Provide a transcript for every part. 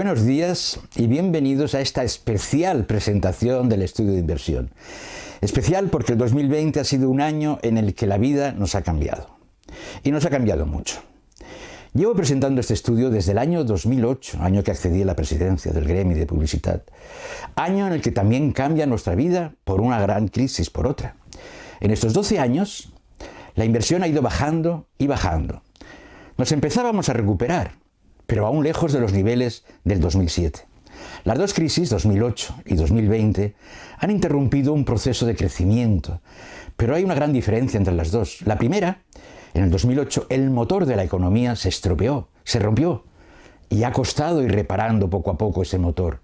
Buenos días y bienvenidos a esta especial presentación del estudio de inversión. Especial porque el 2020 ha sido un año en el que la vida nos ha cambiado. Y nos ha cambiado mucho. Llevo presentando este estudio desde el año 2008, año que accedí a la presidencia del gremio de publicidad. Año en el que también cambia nuestra vida por una gran crisis por otra. En estos 12 años, la inversión ha ido bajando y bajando. Nos empezábamos a recuperar, pero aún lejos de los niveles del 2007. Las dos crisis, 2008 y 2020, han interrumpido un proceso de crecimiento, pero hay una gran diferencia entre las dos. La primera, en el 2008, el motor de la economía se estropeó, se rompió, y ha costado ir reparando poco a poco ese motor.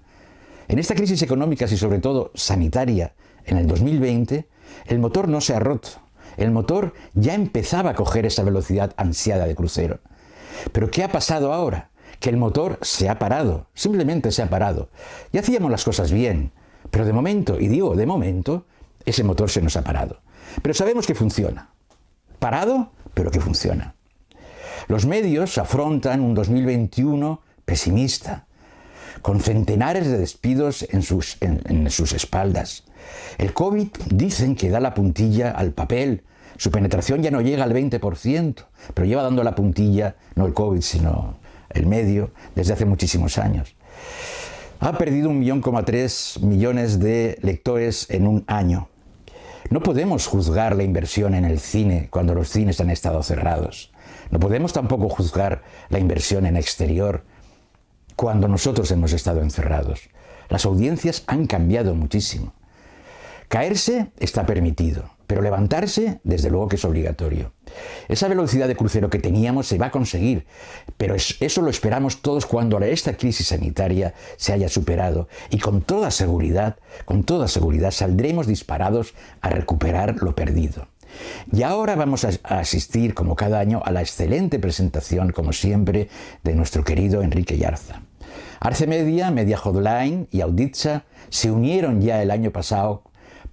En esta crisis económica y sobre todo sanitaria, en el 2020, el motor no se ha roto. El motor ya empezaba a coger esa velocidad ansiada de crucero. ¿Pero qué ha pasado ahora? Que el motor se ha parado, simplemente se ha parado. Ya hacíamos las cosas bien, pero de momento, y digo de momento, ese motor se nos ha parado. Pero sabemos que funciona. Parado, pero que funciona. Los medios afrontan un 2021 pesimista, con centenares de despidos en sus espaldas. El COVID dicen que da la puntilla al papel. Su penetración ya no llega al 20%, pero lleva dando la puntilla, no el COVID, sino el medio, desde hace muchísimos años. Ha perdido 1,3 millones de lectores en un año. No podemos juzgar la inversión en el cine cuando los cines han estado cerrados. No podemos tampoco juzgar la inversión en exterior cuando nosotros hemos estado encerrados. Las audiencias han cambiado muchísimo. Caerse está permitido, pero levantarse, desde luego que es obligatorio. Esa velocidad de crucero que teníamos se va a conseguir, pero eso lo esperamos todos cuando esta crisis sanitaria se haya superado y con toda seguridad saldremos disparados a recuperar lo perdido. Y ahora vamos a asistir, como cada año, a la excelente presentación, como siempre, de nuestro querido Enrique Yarza. Arce Media, Media Hotline y Auditza se unieron ya el año pasado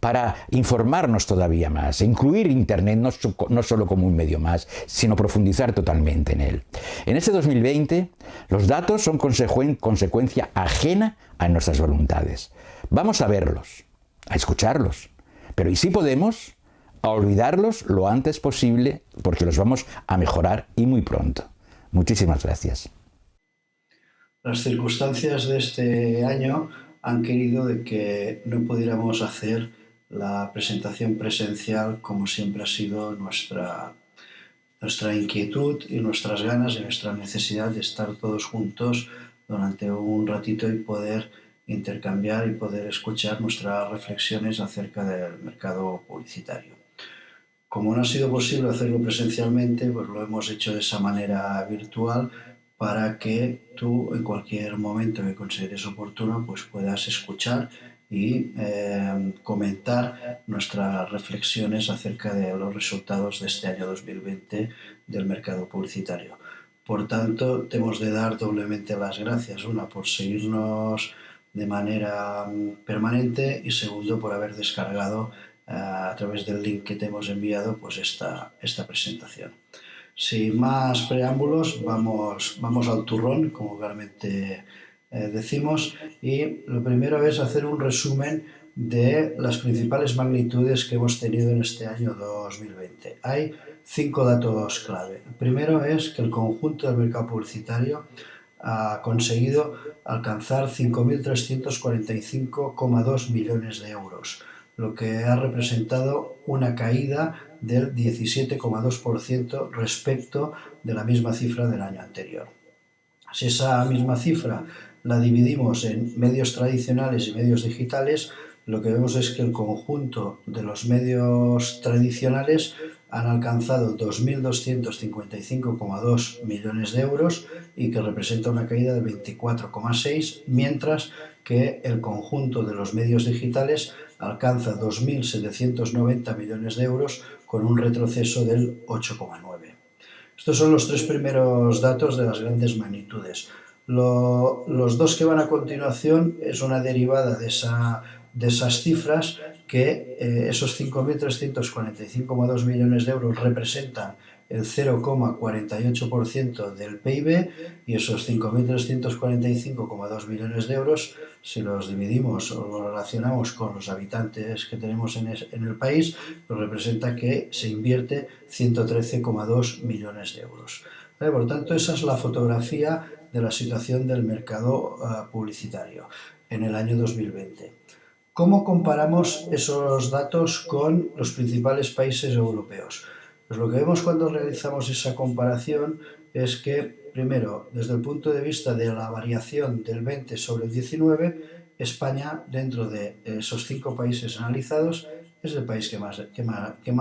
para informarnos todavía más, e incluir Internet no solo como un medio más, sino profundizar totalmente en él. En este 2020, los datos son consecuencia ajena a nuestras voluntades. Vamos a verlos, a escucharlos, pero y si podemos, a olvidarlos lo antes posible, porque los vamos a mejorar y muy pronto. Muchísimas gracias. Las circunstancias de este año han querido de que no pudiéramos hacer la presentación presencial como siempre ha sido nuestra inquietud y nuestras ganas y nuestra necesidad de estar todos juntos durante un ratito y poder intercambiar y poder escuchar nuestras reflexiones acerca del mercado publicitario. Como no ha sido posible hacerlo presencialmente, pues lo hemos hecho de esa manera virtual para que tú en cualquier momento que consideres oportuno pues puedas escuchar y comentar nuestras reflexiones acerca de los resultados de este año 2020 del mercado publicitario. Por tanto, te hemos de dar doblemente las gracias, una por seguirnos de manera permanente y segundo por haber descargado a través del link que te hemos enviado pues esta presentación. Sin más preámbulos, vamos al turrón, como claramente decimos, y lo primero es hacer un resumen de las principales magnitudes que hemos tenido en este año 2020. Hay 5 datos clave. El primero es que el conjunto del mercado publicitario ha conseguido alcanzar 5.345,2 millones de euros, lo que ha representado una caída del 17,2% respecto de la misma cifra del año anterior. Si esa misma cifra la dividimos en medios tradicionales y medios digitales, lo que vemos es que el conjunto de los medios tradicionales han alcanzado 2.255,2 millones de euros y que representa una caída de 24,6%, mientras que el conjunto de los medios digitales alcanza 2.790 millones de euros con un retroceso del 8,9%. Estos son los 3 primeros datos de las grandes magnitudes. Los dos que van a continuación es una derivada de esas cifras que esos 5.345,2 millones de euros representan el 0,48% del PIB, y esos 5.345,2 millones de euros, si los dividimos o los relacionamos con los habitantes que tenemos en el país, nos representa que se invierte 113,2 millones de euros. Por tanto, esa es la fotografía de la situación del mercado publicitario en el año 2020. ¿Cómo comparamos esos datos con los principales países europeos? Pues lo que vemos cuando realizamos esa comparación es que, primero, desde el punto de vista de la variación del 20 sobre el 19, España, dentro de esos 5 países analizados, es el país que más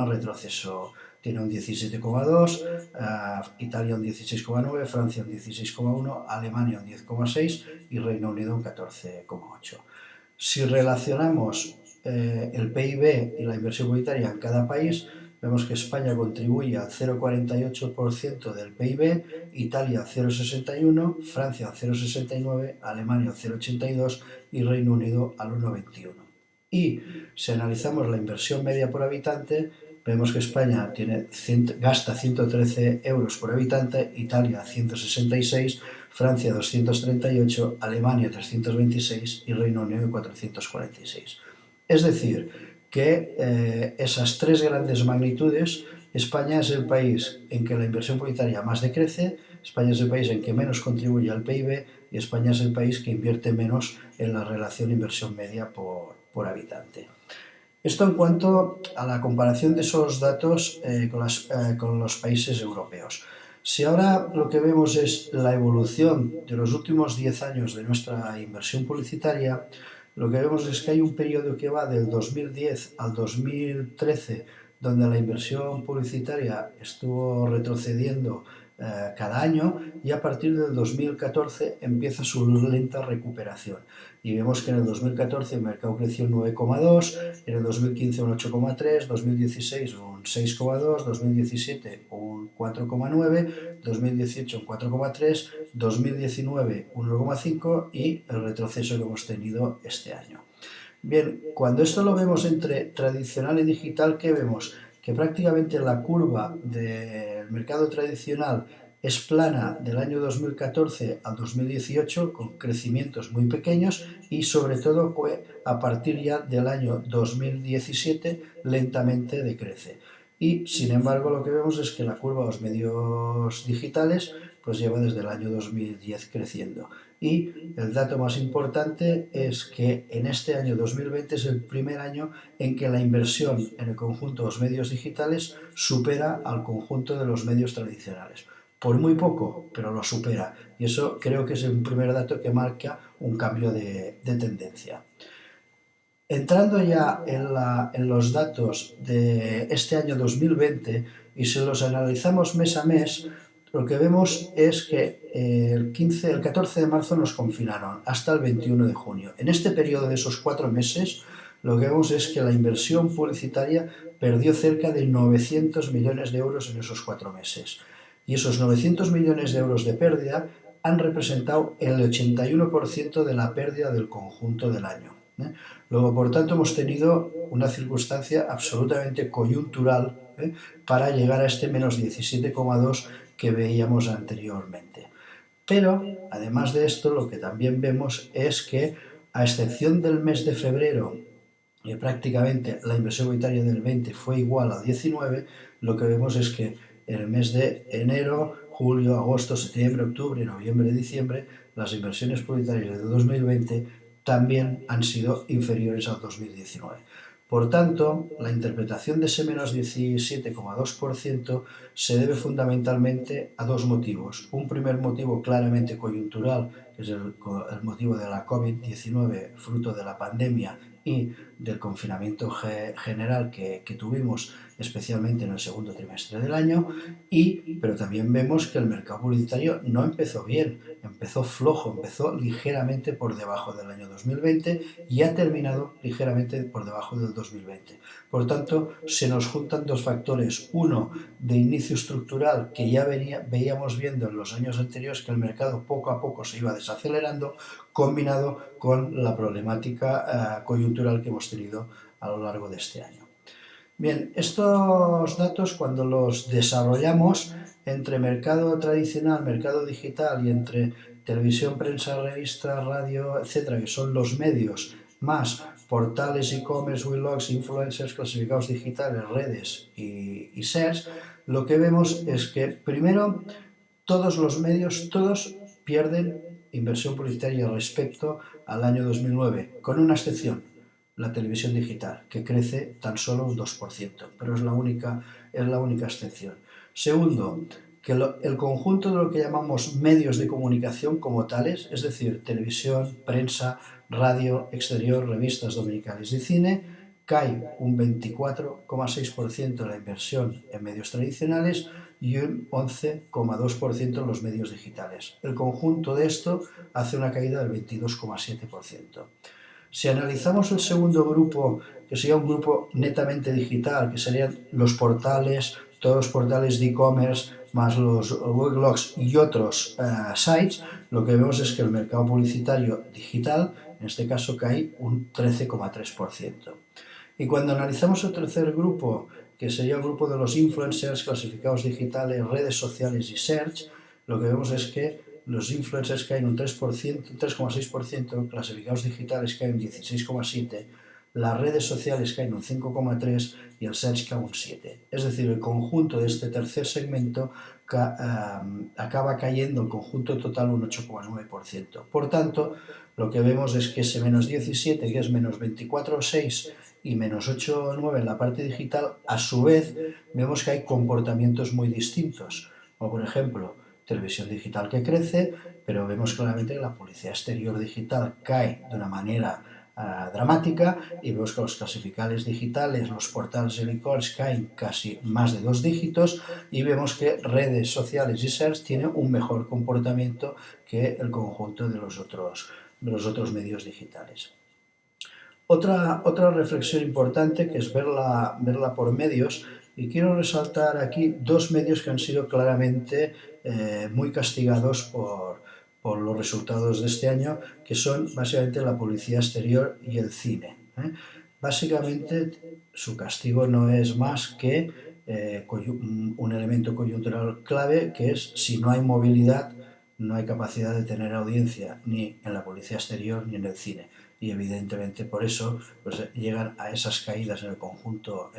retroceso tiene, un 17,2, Italia un 16,9, Francia un 16,1, Alemania un 10,6 y Reino Unido un 14,8. Si relacionamos el PIB y la inversión publicitaria en cada país, vemos que España contribuye al 0,48% del PIB, Italia al 0,61%, Francia al 0,69%, Alemania al 0,82% y Reino Unido al 1,21%. Y si analizamos la inversión media por habitante, vemos que España gasta 113 euros por habitante, Italia 166, Francia 238, Alemania 326 y Reino Unido 446. Es decir, que esas 3 grandes magnitudes, España es el país en que la inversión publicitaria más decrece, España es el país en que menos contribuye al PIB y España es el país que invierte menos en la relación inversión media por habitante. Esto en cuanto a la comparación de esos datos con los países europeos. Si ahora lo que vemos es la evolución de los últimos 10 años de nuestra inversión publicitaria, lo que vemos es que hay un periodo que va del 2010 al 2013, donde la inversión publicitaria estuvo retrocediendo cada año, y a partir del 2014 empieza su lenta recuperación. Y vemos que en el 2014 el mercado creció un 9,2, en el 2015 un 8,3, 2016 un 6,2, 2017 un 4,9, 2018 un 4,3, 2019 un 1,5 y el retroceso que hemos tenido este año. Bien, cuando esto lo vemos entre tradicional y digital, ¿qué vemos? Que prácticamente la curva del mercado tradicional es plana del año 2014 al 2018, con crecimientos muy pequeños, y sobre todo a partir ya del año 2017 lentamente decrece. Y sin embargo lo que vemos es que la curva de los medios digitales pues lleva desde el año 2010 creciendo. Y el dato más importante es que en este año 2020 es el primer año en que la inversión en el conjunto de los medios digitales supera al conjunto de los medios tradicionales. Por muy poco, pero lo supera. Y eso creo que es el primer dato que marca un cambio de tendencia. Entrando ya en los datos de este año 2020, y si los analizamos mes a mes, lo que vemos es que el 14 de marzo nos confinaron hasta el 21 de junio. En este periodo de esos 4 meses, lo que vemos es que la inversión publicitaria perdió cerca de 900 millones de euros en esos 4 meses. Y esos 900 millones de euros de pérdida han representado el 81% de la pérdida del conjunto del año. Luego, por tanto, hemos tenido una circunstancia absolutamente coyuntural para llegar a este menos 17,2 que veíamos anteriormente. Pero, además de esto, lo que también vemos es que, a excepción del mes de febrero, prácticamente la inversión publicitaria del 20 fue igual al 19, lo que vemos es que en el mes de enero, julio, agosto, septiembre, octubre, noviembre, diciembre, las inversiones publicitarias de 2020 también han sido inferiores al 2019. Por tanto, la interpretación de ese menos 17,2% se debe fundamentalmente a 2 motivos. Un primer motivo claramente coyuntural, que es el motivo de la COVID-19, fruto de la pandemia y del confinamiento general que tuvimos, especialmente en el segundo trimestre del año, pero también vemos que el mercado publicitario no empezó bien, empezó flojo, empezó ligeramente por debajo del año 2020 y ha terminado ligeramente por debajo del 2020. Por tanto, se nos juntan 2 factores, uno de inicio estructural, que ya veíamos viendo en los años anteriores que el mercado poco a poco se iba desacelerando, combinado con la problemática coyuntural que hemos tenido a lo largo de este año. Bien, estos datos cuando los desarrollamos entre mercado tradicional, mercado digital y entre televisión, prensa, revista, radio, etcétera, que son los medios, más portales, e-commerce, blogs, influencers, clasificados digitales, redes y search, lo que vemos es que primero todos los medios, todos pierden inversión publicitaria respecto al año 2009, con una excepción, la televisión digital, que crece tan solo un 2%, pero es la única excepción. Segundo, que el conjunto de lo que llamamos medios de comunicación como tales, es decir, televisión, prensa, radio, exterior, revistas dominicales y cine, cae un 24,6% la inversión en medios tradicionales y un 11,2% en los medios digitales. El conjunto de esto hace una caída del 22,7%. Si analizamos el segundo grupo, que sería un grupo netamente digital, que serían los portales, todos los portales de e-commerce, más los weblogs y otros sites, lo que vemos es que el mercado publicitario digital, en este caso, cae un 13,3%. Y cuando analizamos el tercer grupo, que sería el grupo de los influencers, clasificados digitales, redes sociales y search, lo que vemos es que los influencers caen un 3,6%, clasificados digitales caen un 16,7%, las redes sociales caen un 5,3% y el search cae un 7%. Es decir, el conjunto de este tercer segmento acaba cayendo el conjunto total un 8,9%. Por tanto, lo que vemos es que ese menos 17, que es menos 24,6 y menos 8,9 en la parte digital, a su vez vemos que hay comportamientos muy distintos, como por ejemplo televisión digital que crece, pero vemos claramente que la publicidad exterior digital cae de una manera dramática y vemos que los clasificables digitales, los portales y e-commerce caen casi más de 2 dígitos y vemos que redes sociales y search tienen un mejor comportamiento que el conjunto de los otros medios digitales. Otra reflexión importante, que es verla por medios, y quiero resaltar aquí dos medios que han sido claramente muy castigados por los resultados de este año, que son básicamente la publicidad exterior y el cine. Básicamente su castigo no es más que un elemento coyuntural clave, que es si no hay movilidad, no hay capacidad de tener audiencia ni en la publicidad exterior ni en el cine. Y evidentemente por eso pues, llegan a esas caídas en el conjunto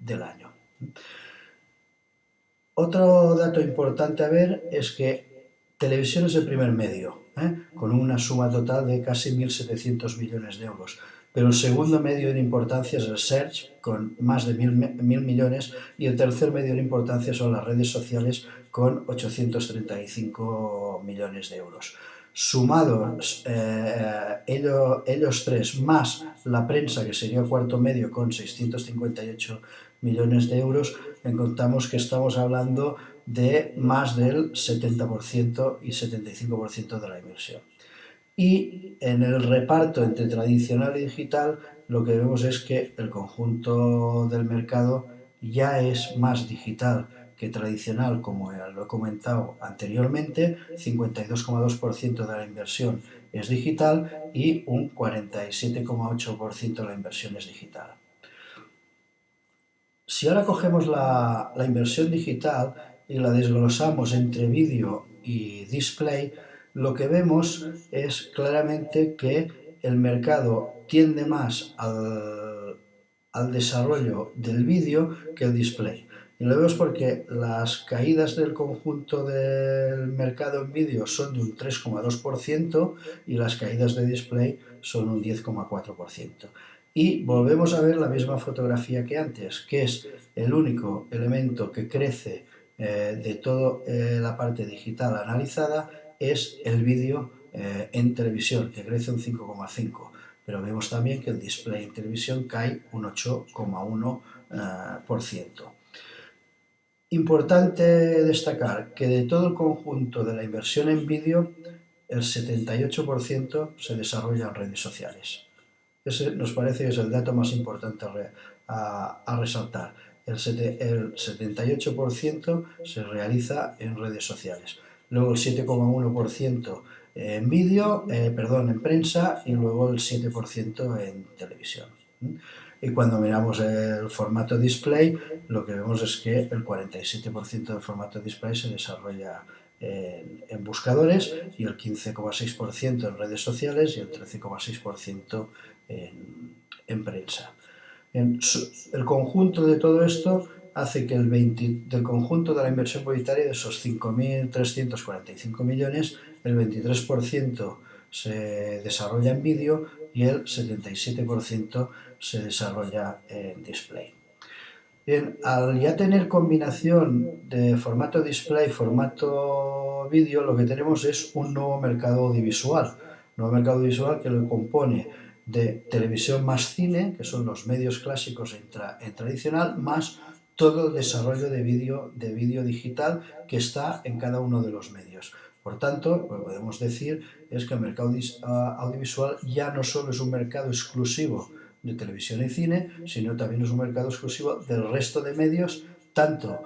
del año. Otro dato importante a ver es que televisión es el primer medio, con una suma total de casi 1.700 millones de euros. Pero el segundo medio en importancia es el search, con más de 1.000 millones, y el tercer medio en importancia son las redes sociales, con 835 millones de euros. Sumados ellos tres, más la prensa, que sería el cuarto medio, con 658 millones de euros, encontramos que estamos hablando de más del 70% y 75% de la inversión. Y en el reparto entre tradicional y digital, lo que vemos es que el conjunto del mercado ya es más digital que tradicional, como lo he comentado anteriormente. 52,2% de la inversión es digital y un 47,8% de la inversión es digital. Si ahora cogemos la inversión digital y la desglosamos entre vídeo y display, lo que vemos es claramente que el mercado tiende más al desarrollo del vídeo que el display. Y lo vemos porque las caídas del conjunto del mercado en vídeo son de un 3,2% y las caídas de display son un 10,4%. Y volvemos a ver la misma fotografía que antes, que es el único elemento que crece de toda la parte digital analizada, es el vídeo en televisión, que crece un 5,5%. Pero vemos también que el display en televisión cae un 8,1%. Importante destacar que de todo el conjunto de la inversión en vídeo, el 78% se desarrolla en redes sociales. Ese nos parece que es el dato más importante a resaltar. El 78% se realiza en redes sociales. Luego el 7,1% en vídeo, en prensa, y luego el 7% en televisión. Y cuando miramos el formato display, lo que vemos es que el 47% del formato display se desarrolla en buscadores y el 15,6% en redes sociales y el 13,6% en prensa. El conjunto de todo esto hace que del conjunto de la inversión publicitaria, de esos 5.345 millones, el 23% se desarrolla en vídeo y el 77% se desarrolla en display. Bien, al ya tener combinación de formato display y formato vídeo, lo que tenemos es un nuevo mercado audiovisual. Nuevo mercado audiovisual que lo compone de televisión más cine, que son los medios clásicos en tradicional, más todo el desarrollo de vídeo digital que está en cada uno de los medios. Por tanto, lo que podemos decir es que el mercado audiovisual ya no solo es un mercado exclusivo de televisión y cine, sino también es un mercado exclusivo del resto de medios, tanto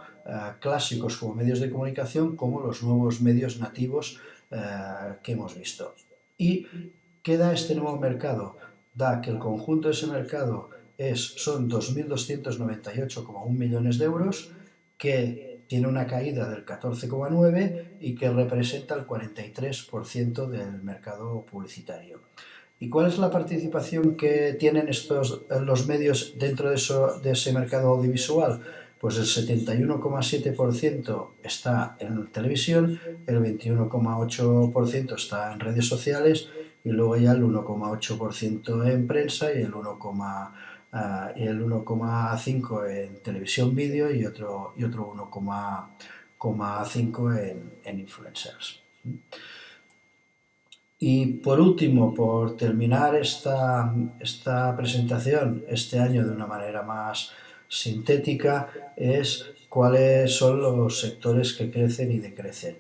clásicos como medios de comunicación, como los nuevos medios nativos que hemos visto. ¿Y qué da este nuevo mercado? Da que el conjunto de ese mercado son 2.298,1 millones de euros, que tiene una caída del 14,9% y que representa el 43% del mercado publicitario. ¿Y cuál es la participación que tienen los medios dentro de ese mercado audiovisual? Pues el 71,7% está en televisión, el 21,8% está en redes sociales y luego ya el 1,8% en prensa y el 1,5% en televisión vídeo y otro 1,5% en influencers. Y por último, por terminar esta presentación este año de una manera más sintética, es cuáles son los sectores que crecen y decrecen.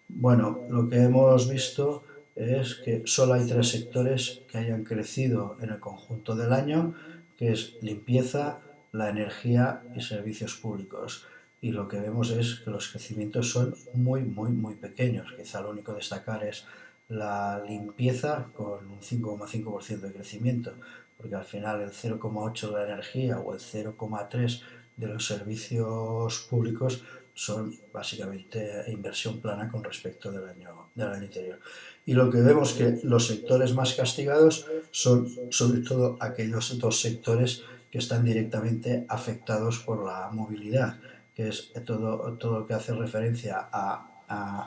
Bueno, lo que hemos visto es que solo hay 3 sectores que hayan crecido en el conjunto del año, que es limpieza, la energía y servicios públicos. Y lo que vemos es que los crecimientos son muy, muy, muy pequeños. Quizá lo único a destacar es la limpieza con un 5,5% de crecimiento, porque al final el 0,8% de la energía o el 0,3% de los servicios públicos son básicamente inversión plana con respecto del año anterior. Y lo que vemos que los sectores más castigados son sobre todo aquellos 2 sectores que están directamente afectados por la movilidad, que es todo lo que hace referencia a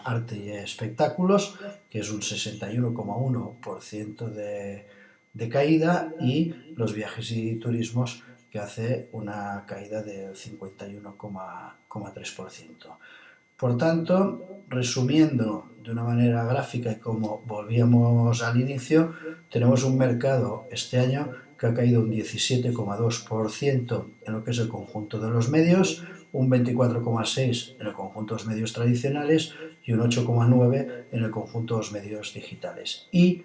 arte y espectáculos, que es un 61,1% de caída, y los viajes y turismos, que hace una caída del 51,3%. Por tanto, resumiendo de una manera gráfica y como volvíamos al inicio, tenemos un mercado este año que ha caído un 17,2% en lo que es el conjunto de los medios, un 24,6% en el conjunto de los medios tradicionales y un 8,9% en el conjunto de los medios digitales. Y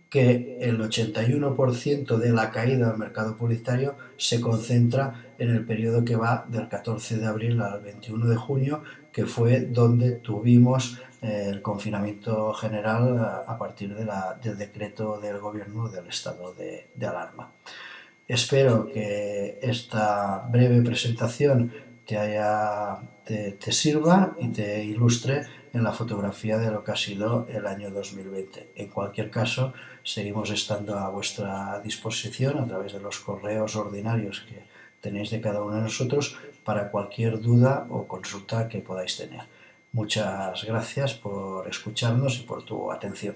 que el 81% de la caída del mercado publicitario se concentra en el periodo que va del 14 de abril al 21 de junio, que fue donde tuvimos el confinamiento general a partir del decreto del gobierno del estado de alarma. Espero que esta breve presentación te sirva y te ilustre en la fotografía de lo que ha sido el año 2020. En cualquier caso, seguimos estando a vuestra disposición a través de los correos ordinarios que tenéis de cada uno de nosotros para cualquier duda o consulta que podáis tener. Muchas gracias por escucharnos y por tu atención.